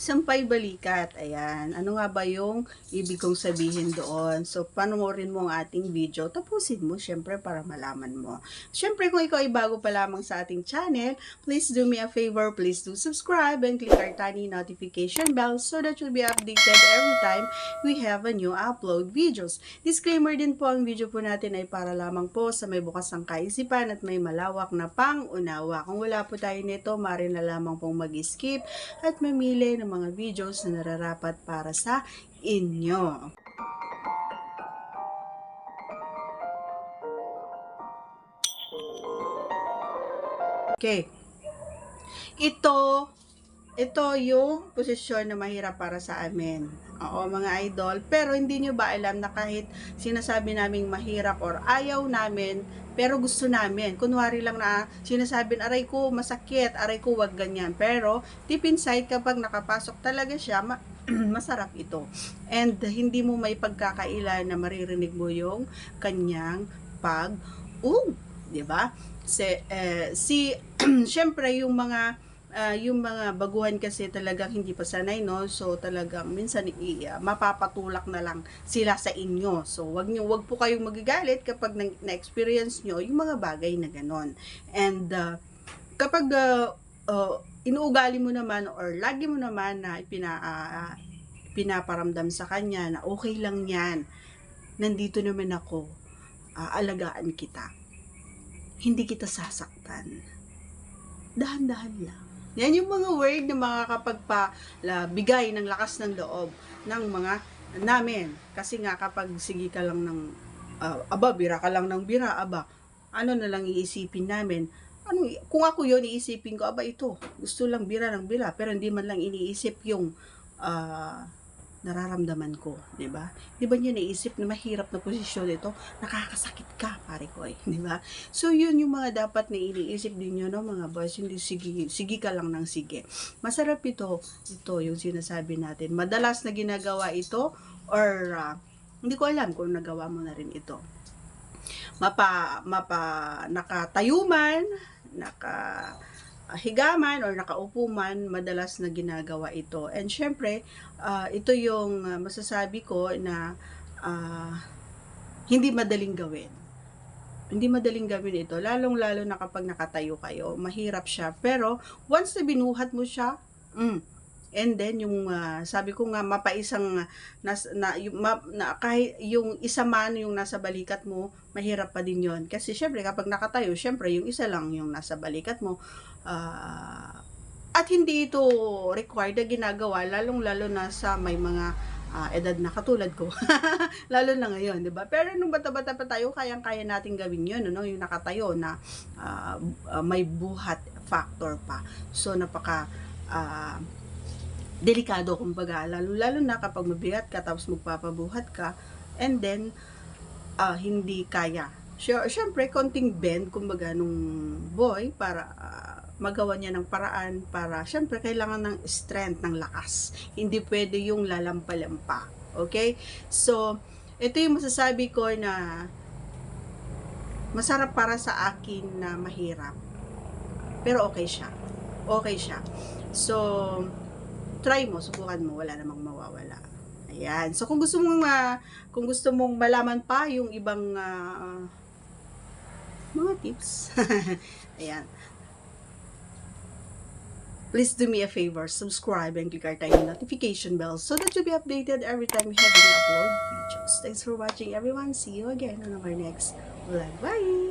Sampay balikat. Ayan. Ano nga ba yung ibig kong sabihin doon? So, panoorin mo ang ating video. Tapusin mo, syempre, para malaman mo. Syempre, kung ikaw ay bago pa lamang sa ating channel, please do me a favor. Please do subscribe and click our tiny notification bell so that you'll be updated every time we have a new upload videos. Disclaimer din po, ang video po natin ay para lamang po sa may bukas ng kaisipan at may malawak na pang-unawa. Kung wala po tayo nito, maaari na lamang pong mag-skip at mamili ng mga videos na nararapat para sa inyo. Okay. Ito yung posisyon na mahirap para sa amin. Oo, mga idol. Pero hindi nyo ba alam na kahit sinasabi naming mahirap or ayaw namin, pero gusto namin. Kunwari lang na sinasabi, aray ko masakit, aray ko wag ganyan. Pero deep inside, kapag nakapasok talaga siya, masarap ito. And hindi mo may pagkakaila na maririnig mo yung kanyang diba? Syempre yung mga baguhan kasi talagang hindi pa sanay, no? So talagang minsan mapapatulak na lang sila sa inyo. So wag po kayong magagalit kapag na-experience nyo yung mga bagay na ganon. And kapag inuugali mo naman or lagi mo naman na pinaparamdam sa kanya na okay lang yan, nandito naman ako, alagaan kita, hindi kita sasaktan, dahan-dahan lang. Yan yung mga word na makakapagpabigay ng lakas ng loob ng mga namin. Kasi nga kapag sige ka lang ng bira ka lang ng bira, ano na lang iisipin namin? Kung ako yun, iisipin ko, ito, gusto lang bira ng bira, pero hindi man lang iniisip yung nararamdaman ko, di ba? Di ba niyo naisip na mahirap na posisyon ito? Nakakasakit ka, pare ko di ba? So, yun yung mga dapat na iniisip din nyo, no, mga boys. Hindi sige ka lang ng sige. Masarap ito yung sinasabi natin. Madalas na ginagawa ito, or hindi ko alam kung nagawa mo na rin ito. Nakatayo man, higaman or nakaupo man, madalas na ginagawa ito. And syempre, ito yung masasabi ko na hindi madaling gawin. Hindi madaling gawin ito, lalong-lalo na kapag nakatayo kayo. Mahirap siya. Pero once na binuhat mo siya, and then yung sabi ko nga mapaisang kahit yung isa man yung nasa balikat mo, mahirap pa din yon. Kasi syempre kapag nakatayo, syempre yung isa lang yung nasa balikat mo. At hindi ito required na ginagawa, lalong-lalo na sa may mga edad na katulad ko. Lalo na ngayon, 'di ba? Pero nung bata-bata pa tayo, kayang-kaya nating gawin 'yun, no? Yung nakatayo na may buhat factor pa. So napaka delikado kumbaga, lalo na kapag mabigat ka tapos magpapabuhat ka and then hindi kaya. Syempre konting bend kumbaga nung boy para magawa niya ng paraan para syempre kailangan ng strength, ng lakas. Hindi pwede yung lalampa-lampa. Okay? So, ito yung masasabi ko na masarap para sa akin na mahirap. Pero okay siya. Okay siya. So, try mo, subukan mo, wala namang mawawala. Ayan. So, kung gusto mong malaman pa yung ibang mga tips. Ayan. Please do me a favor, subscribe and click our tiny notification bell so that you'll be updated every time we have new upload videos. Thanks for watching everyone. See you again on our next vlog. Bye!